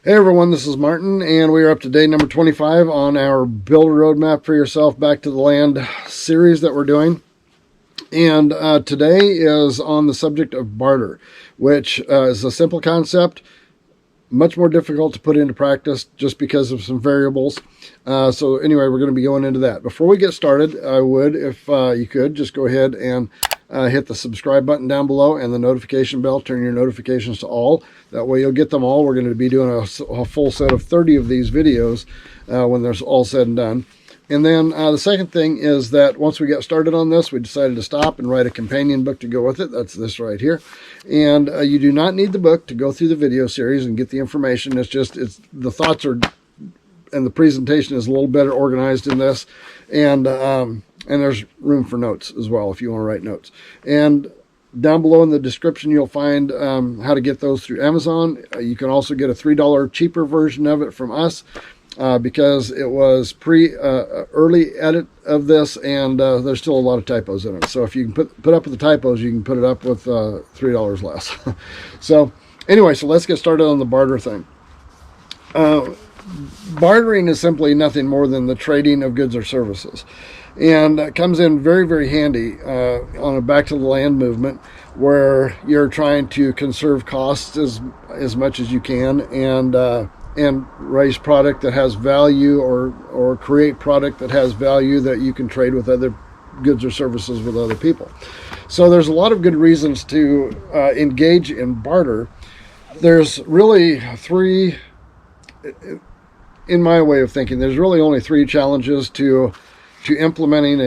Hey everyone, this is Martin, and we are up to day number 25 on our Build a Roadmap for Yourself Back to the Land series that we're doing. And today is on the subject of barter, which is a simple concept, much more difficult to put into practice just because of some variables. So anyway, we're going to be going into that. Before we get started, I would, if you could, just go ahead and hit the subscribe button down below and the notification bell. Turn your notifications to all. That way you'll get them all. We're going to be doing a full set of 30 of these videos when they're all said and done. And then the second thing is that once we got started on this, we decided to stop and write a companion book to go with it. That's this right here. And you do not need the book to go through the video series and get the information. It's the thoughts are, and the presentation is a little better organized in this. And there's room for notes as well if you want to write notes. And down below in the description, you'll find how to get those through Amazon. You can also get a $3 cheaper version of it from us because it was early edit of this, and there's still a lot of typos in it. So if you can put up with the typos, you can put it up with $3 less. So anyway, so let's get started on the barter thing. Bartering is simply nothing more than the trading of goods or services. And it comes in very, very handy on a back to the land movement where you're trying to conserve costs as much as you can and raise product that has value or create product that has value that you can trade with other goods or services with other people. So there's a lot of good reasons to engage in barter. There's really three, in my way of thinking, there's really only three challenges to implementing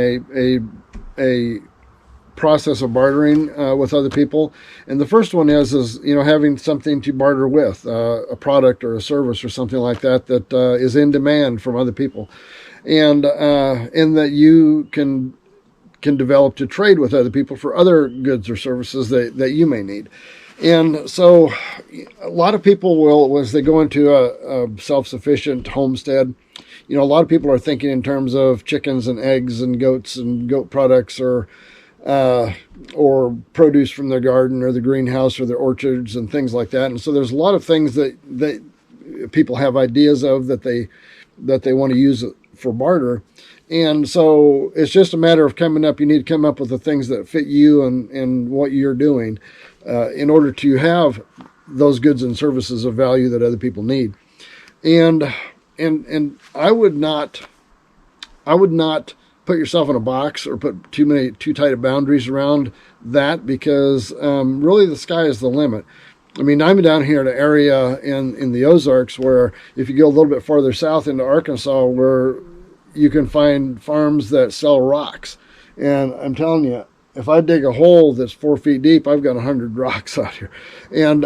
a process of bartering with other people. And the first one is having something to barter with, a product or a service or something like that is in demand from other people, and that you can develop to trade with other people for other goods or services that you may need. And so a lot of people will, as they go into a self-sufficient homestead, a lot of people are thinking in terms of chickens and eggs and goats and goat products or produce from their garden or the greenhouse or their orchards and things like that. And so there's a lot of things that people have ideas of that they want to use for barter. And so it's just a matter of coming up. You need to come up with the things that fit you and what you're doing in order to have those goods and services of value that other people need. And I would not put yourself in a box or put too tight of boundaries around that, because really the sky is the limit. I mean, I'm down here in an area in the Ozarks where if you go a little bit farther south into Arkansas, where you can find farms that sell rocks. And I'm telling you, if I dig a hole that's 4 feet deep, I've got 100 rocks out here. And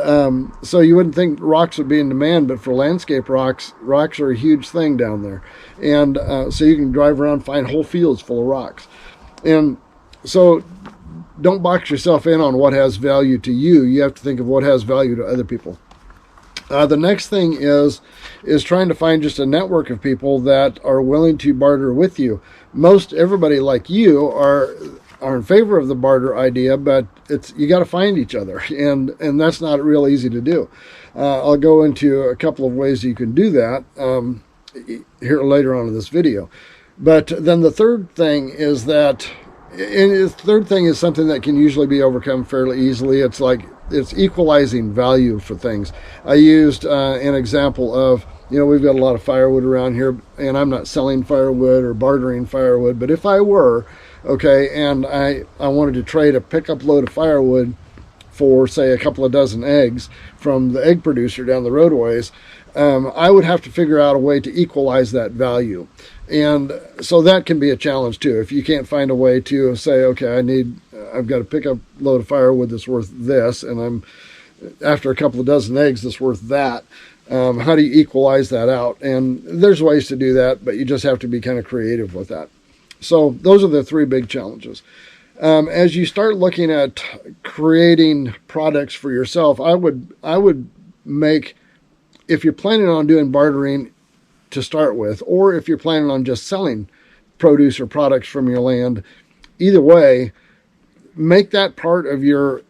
so you wouldn't think rocks would be in demand, but for landscape rocks are a huge thing down there. And so you can drive around, find whole fields full of rocks. And so don't box yourself in on what has value to you. You have to think of what has value to other people. The next thing is trying to find just a network of people that are willing to barter with you. Most everybody like you are in favor of the barter idea, but you got to find each other, and that's not real easy to do. I'll go into a couple of ways you can do that here later on in this video. But then the third thing is something that can usually be overcome fairly easily. It's equalizing value for things. I used an example of, we've got a lot of firewood around here, and I'm not selling firewood or bartering firewood, but if I were, okay, and I wanted to trade a pickup load of firewood for, say, a couple of dozen eggs from the egg producer down the roadways, I would have to figure out a way to equalize that value. And so that can be a challenge too. If you can't find a way to say, okay, I've got a pickup load of firewood that's worth this, and after a couple of dozen eggs that's worth that. How do you equalize that out? And there's ways to do that, but you just have to be kind of creative with that. So those are the three big challenges. As you start looking at creating products for yourself, I would make, if you're planning on doing bartering to start with, or if you're planning on just selling produce or products from your land, either way, make that part of your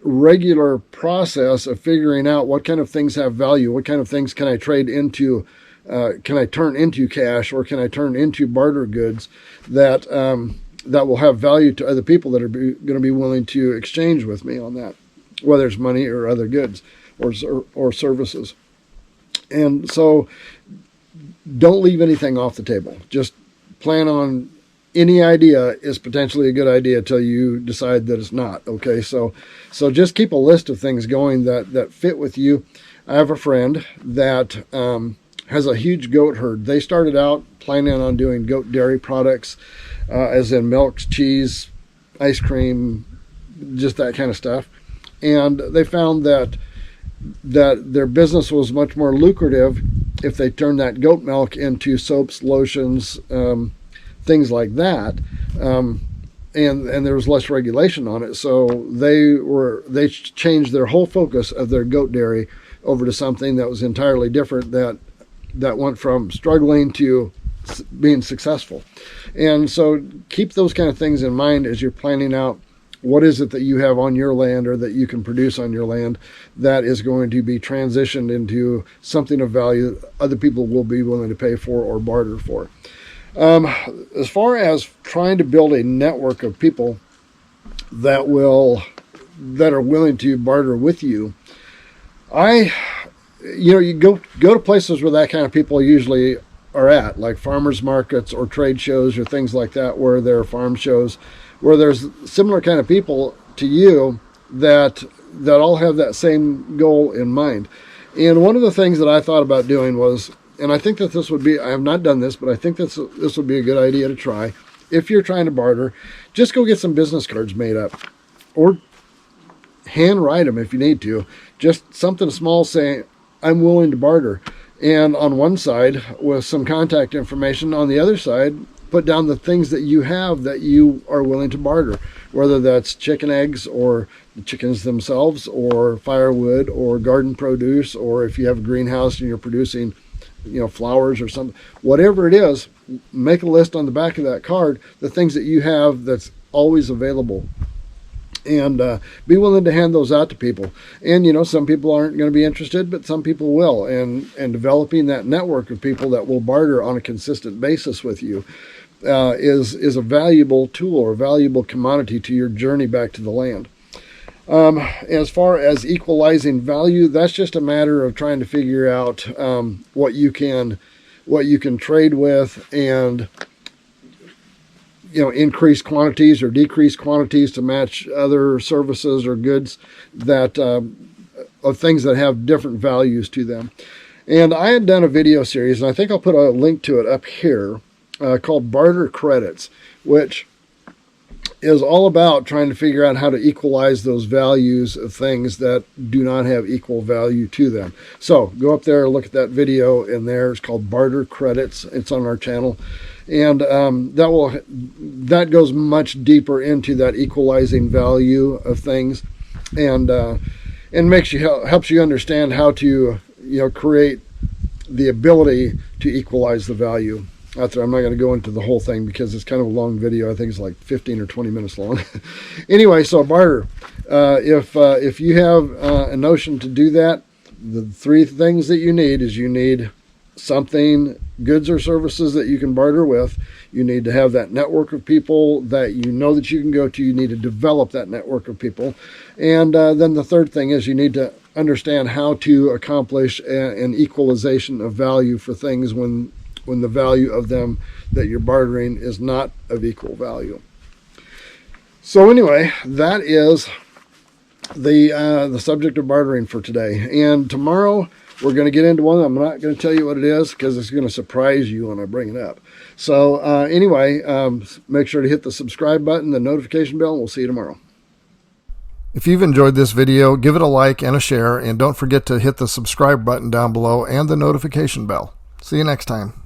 regular process of figuring out what kind of things have value, what kind of things can I trade into, can I turn into cash, or can I turn into barter goods that that will have value to other people that are going to be willing to exchange with me on that, whether it's money or other goods or services. And so don't leave anything off the table. Just plan on any idea is potentially a good idea until you decide that it's not. Okay, so just keep a list of things going that fit with you. I have a friend that has a huge goat herd. They started out planning on doing goat dairy products, as in milk, cheese, ice cream, just that kind of stuff. And they found that their business was much more lucrative if they turned that goat milk into soaps, lotions, things like that, and there was less regulation on it. So they changed their whole focus of their goat dairy over to something that was entirely different, that went from struggling to being successful. And so keep those kind of things in mind as you're planning out what is it that you have on your land or that you can produce on your land that is going to be transitioned into something of value that other people will be willing to pay for or barter for. As far as trying to build a network of people that are willing to barter with you, you go to places where that kind of people usually are at, like farmers markets or trade shows or things like that, where there are farm shows, where there's similar kind of people to you that all have that same goal in mind. And one of the things that I thought about doing was, and I think that this would be, I have not done this, but I think this would be a good idea to try. If you're trying to barter, just go get some business cards made up, or hand write them if you need to. Just something small saying, I'm willing to barter. And on one side with some contact information, on the other side, put down the things that you have that you are willing to barter, whether that's chicken eggs or the chickens themselves, or firewood or garden produce, or if you have a greenhouse and you're producing flowers or something, whatever it is, make a list on the back of that card, the things that you have that's always available, and be willing to hand those out to people. And some people aren't going to be interested, but some people will, and developing that network of people that will barter on a consistent basis with you is a valuable tool or a valuable commodity to your journey back to the land. As far as equalizing value, that's just a matter of trying to figure out what you can trade with, and increase quantities or decrease quantities to match other services or goods that of things that have different values to them. And I had done a video series, and I think I'll put a link to it up here, called Barter Credits, which is all about trying to figure out how to equalize those values of things that do not have equal value to them. So go up there, look at that video in there. It's called Barter Credits. It's on our channel. And that goes much deeper into that equalizing value of things, and helps you understand how to create the ability to equalize the value out there. I'm not going to go into the whole thing because it's kind of a long video. I think it's like 15 or 20 minutes long. Anyway, so barter. If you have a notion to do that, the three things that you need something, goods or services that you can barter with. You need to have that network of people that that you can go to. You need to develop that network of people. And then the third thing is you need to understand how to accomplish an equalization of value for things when the value of them that you're bartering is not of equal value. So anyway, that is the subject of bartering for today. And tomorrow we're going to get into one. I'm not going to tell you what it is because it's going to surprise you when I bring it up. So anyway, make sure to hit the subscribe button, the notification bell, and we'll see you tomorrow. If you've enjoyed this video, give it a like and a share, and don't forget to hit the subscribe button down below and the notification bell. See you next time.